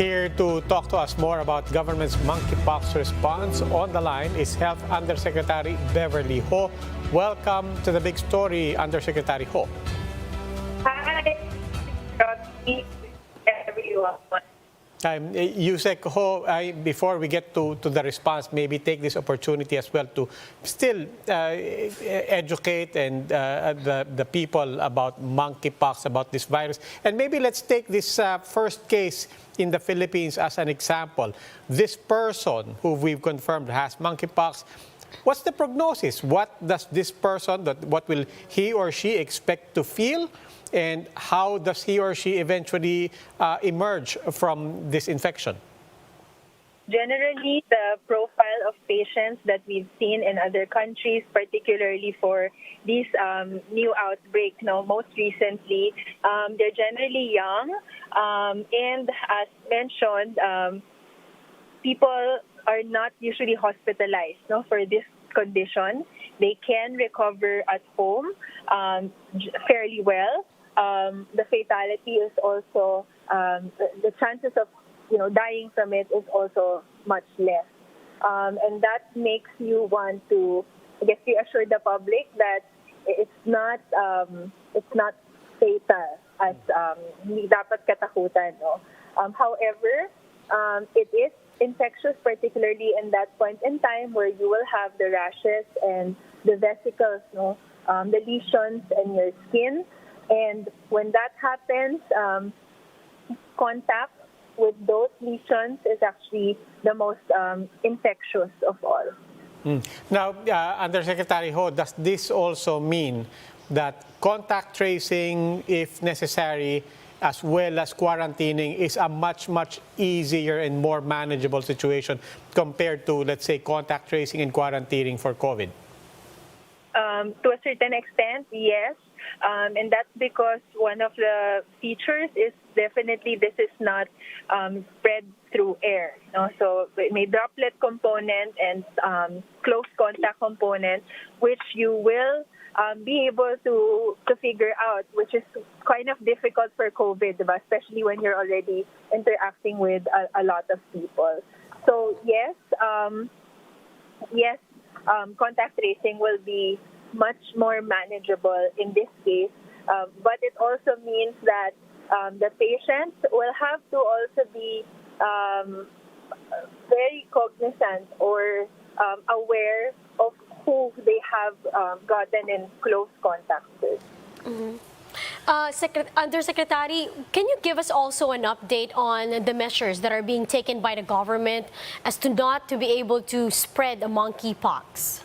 Here to talk to us more about government's monkeypox response on the line is Health Undersecretary Beverly Ho. Welcome to the big story, Undersecretary Ho. Hi, everyone. Usec Ho, before we get to the response, maybe take this opportunity as well to still educate and the people about monkeypox, about this virus. And maybe let's take this first case in the Philippines as an example. This person who we've confirmed has monkeypox, what's the prognosis? What does this person, what will he or she expect to feel? And how does he or she eventually emerge from this infection? Generally, the profile of patients that we've seen in other countries, particularly for these new outbreak, most recently, they're generally young. And as mentioned, people are not usually hospitalized for this condition. They can recover at home fairly well. The fatality is also, the chances of dying from it is also much less. And that makes you want to, reassure the public that it's not fatal as hindi dapat katakutan. However, it is infectious, particularly in that point in time where you will have the rashes and the vesicles, the lesions in your skin. And when that happens, contact with those lesions is actually the most infectious of all. Now, Undersecretary Ho, does this also mean that contact tracing, if necessary, as well as quarantining, is a much, much easier and more manageable situation compared to, let's say, contact tracing and quarantining for COVID? To a certain extent, yes. And that's because one of the features is definitely this is not spread through air. So it may droplet component and close contact component, which you will be able to figure out, which is kind of difficult for COVID, especially when you're already interacting with a lot of people. So yes, contact tracing will be much more manageable in this case, but it also means that the patients will have to also be very cognizant or aware of who they have gotten in close contact with. Mm-hmm. Undersecretary, can you give us also an update on the measures that are being taken by the government as to not to be able to spread the monkeypox?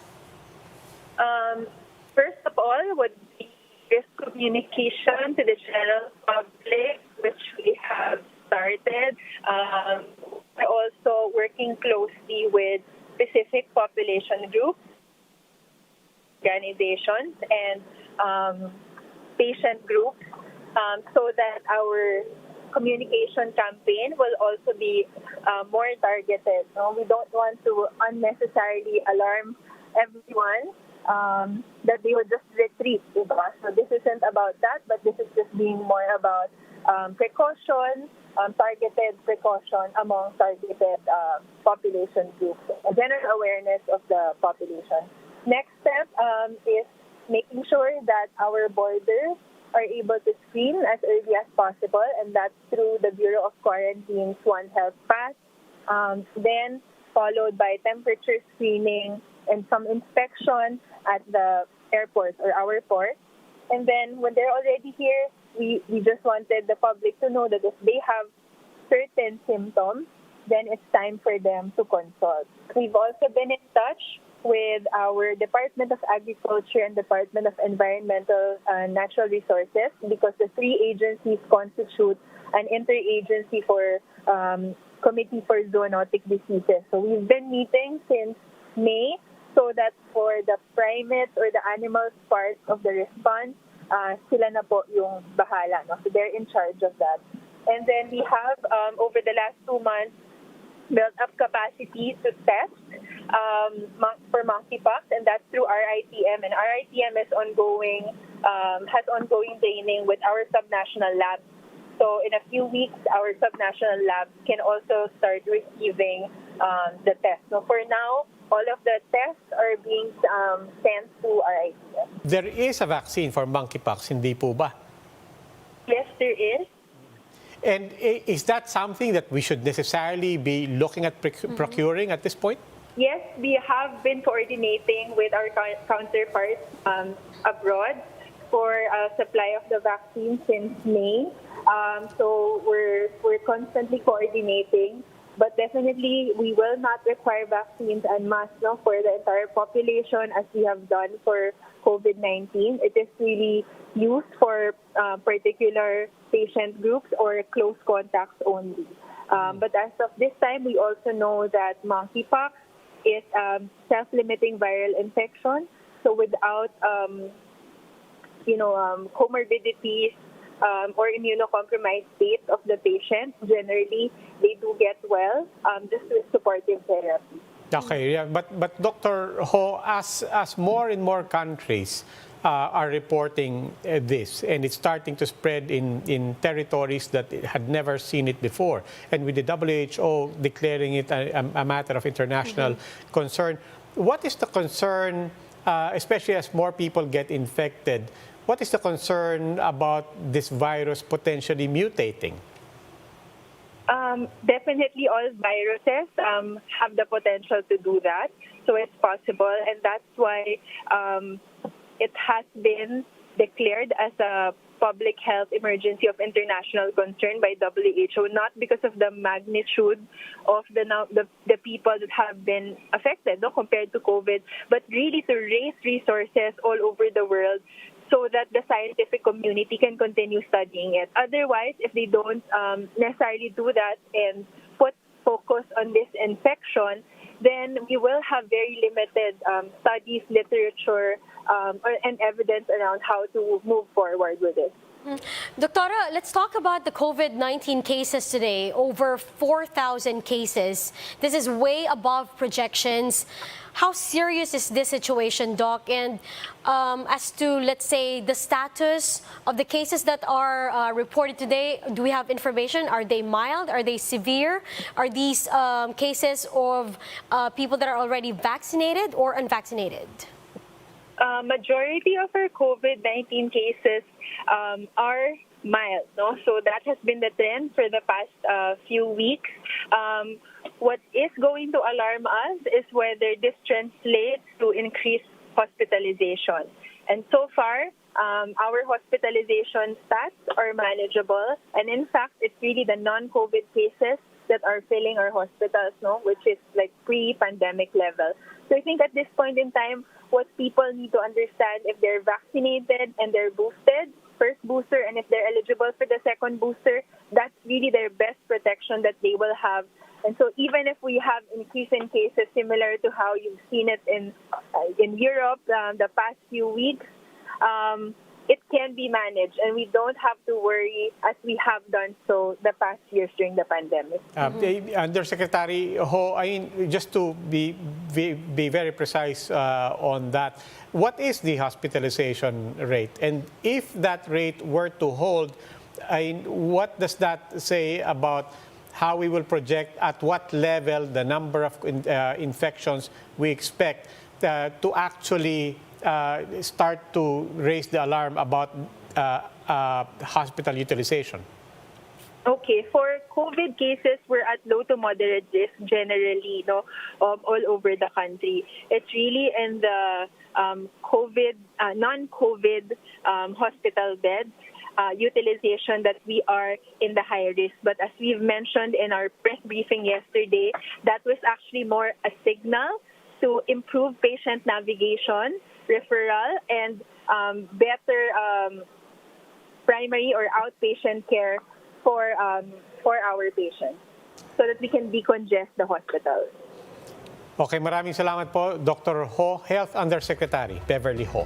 First of all, would be this communication to the general public, which we have started. We're also working closely with specific population groups, organizations, and patient groups, so that our communication campaign will also be more targeted. We don't want to unnecessarily alarm everyone that they would just retreat. So this isn't about that, but this is just being more about precaution, targeted precaution among targeted population groups, general awareness of the population. Next step is making sure that our borders are able to screen as early as possible, and that's through the Bureau of Quarantine's One Health Pass, then followed by temperature screening and some inspection at the airport or our port. And then when they're already here, we just wanted the public to know that if they have certain symptoms, then it's time for them to consult. We've also been in touch with our Department of Agriculture and Department of Environmental and Natural Resources, because the three agencies constitute an interagency for Committee for Zoonotic Diseases. So we've been meeting since May, so that for the primates or the animals part of the response, sila na po yung bahala. So they're in charge of that. And then we have, over the last 2 months, built up capacity to test for monkeypox, and that's through RITM. And RITM is ongoing, has ongoing training with our subnational labs So in a few weeks, our subnational labs can also start receiving the tests. So for now, all of the tests are being sent to our ICS. There is a vaccine for monkeypox, hindi po ba? Yes, there is. And is that something that we should necessarily be looking at procuring at this point? Yes, we have been coordinating with our counterparts abroad for supply of the vaccine since May. So we're constantly coordinating, but definitely we will not require vaccines en masse for the entire population as we have done for COVID-19. It is really used for particular patient groups or close contacts only. But as of this time, we also know that monkeypox is self-limiting viral infection. So without comorbidities or immunocompromised state of the patient, generally they do get well just with supportive therapy. Okay, yeah, but Dr. Ho, as more and more countries are reporting this, and it's starting to spread in territories that had never seen it before, and with the WHO declaring it a matter of international concern, what is the concern, especially as more people get infected, what is the concern about this virus potentially mutating? Definitely all viruses have the potential to do that, so it's possible, and that's why it has been declared as a public health emergency of international concern by WHO, not because of the magnitude of the people that have been affected compared to COVID, but really to raise resources all over the world so that the scientific community can continue studying it. Otherwise, if they don't necessarily do that and put focus on this infection, then we will have very limited studies, literature, and evidence around how to move forward with it. Doctora, let's talk about the COVID-19 cases today. Over 4,000 cases. This is way above projections. How serious is this situation, Doc? And as to, let's say, the status of the cases that are reported today, do we have information? Are they mild? Are they severe? Are these cases of people that are already vaccinated or unvaccinated? Majority of our COVID-19 cases are mild, so that has been the trend for the past few weeks. What is going to alarm us is whether this translates to increased hospitalization. And so far, our hospitalization stats are manageable, and in fact, it's really the non-COVID cases that are filling our hospitals, which is like pre-pandemic level. So I think at this point in time, what people need to understand, if they're vaccinated and they're boosted, first booster, and if they're eligible for the second booster, that's really their best protection that they will have. And so even if we have increase in cases similar to how you've seen it in Europe the past few weeks, it can be managed, and we don't have to worry as we have done so the past years during the pandemic. Undersecretary Ho, I mean, just to be very precise on that, what is the hospitalization rate? And if that rate were to hold, what does that say about how we will project at what level the number of infections we expect to actually start to raise the alarm about hospital utilization? Okay, for COVID cases, we're at low to moderate risk generally, all over the country. It's really in the non-COVID hospital beds utilization that we are in the high risk. But as we've mentioned in our press briefing yesterday, that was actually more a signal to improve patient navigation, referral, and better primary or outpatient care for our patients so that we can decongest the hospital. Okay, maraming salamat po, Dr. Ho, Health Undersecretary Beverly Ho.